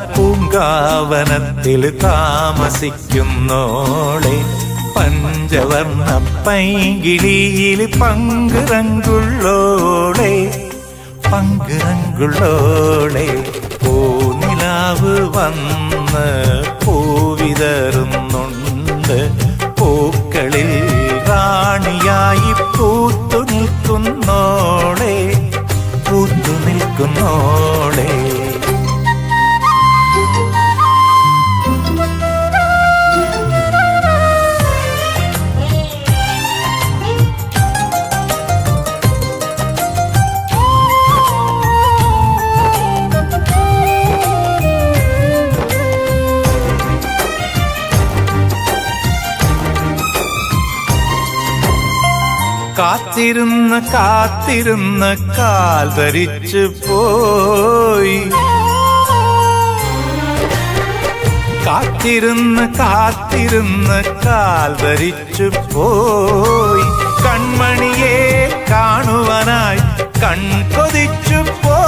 പൂങ്കാവനത്തിൽ താമസിക്കുന്നോളെ പഞ്ചവർണ്ണ പൈങ്കിളിയിൽ പങ്കുറങ്കുള്ളോളെ പങ്കുറങ്കുള്ളോളെ പൂനിലാവ് വന്ന് പൂവിതറുന്നുണ്ട് പൂക്കളിൽ റാണിയായി പൂത്തു നിൽക്കുന്നോളെ പൂത്തു നിൽക്കുന്നോളെ കാത്തിരുന്ന് കാത്തിരുന്ന് കാൽ ധരിച്ചു പോയി കാത്തിരുന്ന് കാത്തിരുന്ന് കാൽ ധരിച്ചു പോയി കൺമണിയെ കാണുവാനായി കൺകൊതിച്ചു പോയി